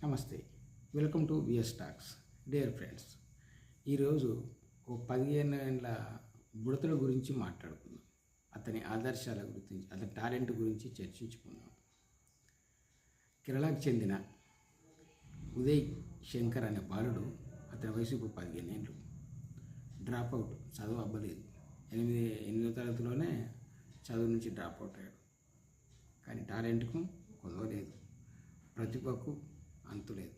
నమస్తే, welcome to VS talks. Dear friends, ఈరోజు ఓ 15 ఏళ్ళ బుడతల గురించి మాట్లాడుకుందాం. అతని ఆదర్శాల గురించి, అతని టాలెంట్ గురించి చర్చించుకుందాం. కేరళకు చెందిన ఉదయ్ శంకర్ అనే బాలుడు. అతని వయసు ఇప్పుడు 15 ఏళ్ళు. డ్రాప్ అవుట్, చదువు అవ్వలేదు. ఎనిమిదో తరగతిలోనే చదువు నుంచి డ్రాప్ అవుట్ అయ్యాడు. కానీ టాలెంట్కు కొదవలేదు, ప్రతిభకు అంతులేదు.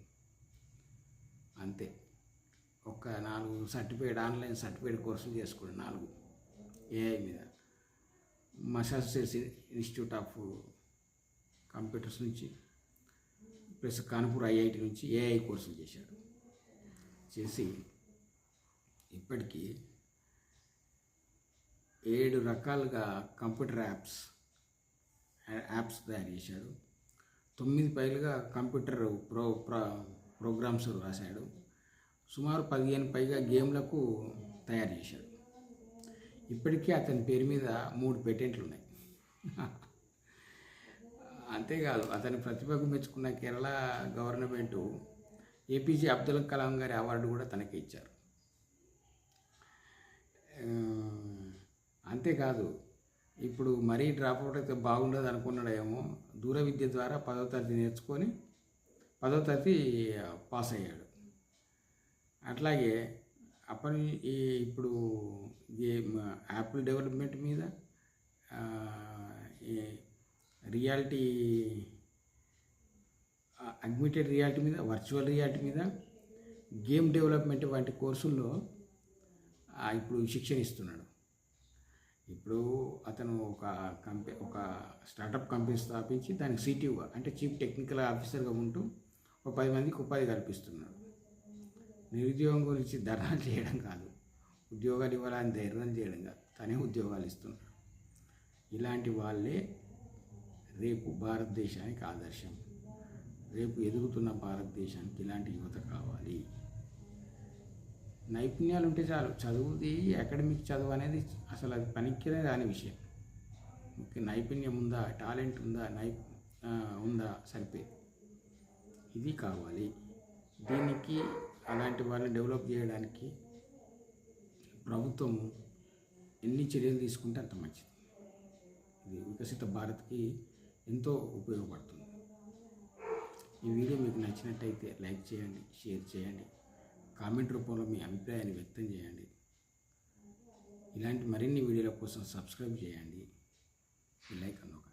అంతే, ఒక 4 ఆన్లైన్ సర్టిఫికేట్ కోర్సులు చేసుకుని 4 ఏఐ మీద మసాచుసెట్స్ ఇన్స్టిట్యూట్ ఆఫ్ కంప్యూటర్స్ నుంచి ప్లస్ కాన్పూర్ ఐఐటి నుంచి ఏఐ కోర్సులు చేసి ఇప్పటికీ 7 రకాలుగా కంప్యూటర్ యాప్స్ తయారు చేశాడు. 9 పైగా కంప్యూటర్ ప్రోగ్రామ్స్ రాశాడు. సుమారు 15 పైగా గేమ్లకు తయారు చేశాడు. ఇప్పటికీ అతని పేరు మీద 3 పేటెంట్లు ఉన్నాయి. అంతేకాదు, అతని ప్రతిభకు మెచ్చుకున్న కేరళ గవర్నమెంటు ఏపీజే అబ్దుల్ కలాం గారి అవార్డు కూడా తనకే ఇచ్చారు. అంతేకాదు, ఇప్పుడు మరీ డ్రాప్ అవుట్ అయితే బాగుండదు అనుకున్నాడేమో. దూర విద్య ద్వారా 10వ తరగతి నేర్చుకొని 10వ తరగతి పాస్ అయ్యాడు. అట్లాగే ఇప్పుడు యాపిల్ డెవలప్మెంట్ మీద, అగ్మెంటెడ్ రియాలిటీ మీద, వర్చువల్ రియాలిటీ మీద, గేమ్ డెవలప్మెంట్ వంటి కోర్సుల్లో ఇప్పుడు శిక్షణ ఇస్తున్నాడు. ఇప్పుడు అతను ఒక స్టార్టప్ కంపెనీ స్థాపించి దానికి సిటిఓగా, అంటే చీఫ్ టెక్నికల్ ఆఫీసర్గా ఉంటూ ఒక 10 మందికి ఉపాధి కల్పిస్తున్నాడు. నిరుద్యోగం గురించి ధర్నాలు చేయడం కాదు, ఉద్యోగాలు ఇవ్వాలని ధైర్యం చేయడం కాదు, తనే ఉద్యోగాలు ఇస్తున్నాడు. ఇలాంటి వాళ్ళే రేపు భారతదేశానికి ఆదర్శం. రేపు ఎదుగుతున్న భారతదేశానికి ఇలాంటి యువత కావాలి. నైపుణ్యాలు ఉంటే చాలు. చదువుది, అకాడమిక్ చదువు అనేది అసలు అది పనికిరే రాని విషయం. నైపుణ్యం ఉందా, టాలెంట్ ఉందా సరిపోయి ఇది కావాలి. దీనికి అలాంటి వాళ్ళని డెవలప్ చేయడానికి ప్రభుత్వం ఎన్ని చర్యలు తీసుకుంటే అంత మంచిది. ఇది వికసిత భారత్కి ఎంతో ఉపయోగపడుతుంది. ఈ వీడియో మీకు నచ్చినట్టయితే లైక్ చేయండి, షేర్ చేయండి, కామెంట్ రూపంలో మీ అభిప్రాయాన్ని వ్యక్తం చేయండి. ఇలాంటి మరిన్ని వీడియోల కోసం సబ్స్క్రైబ్ చేయండి. బెల్ ఐకాన్ నొక్కండి.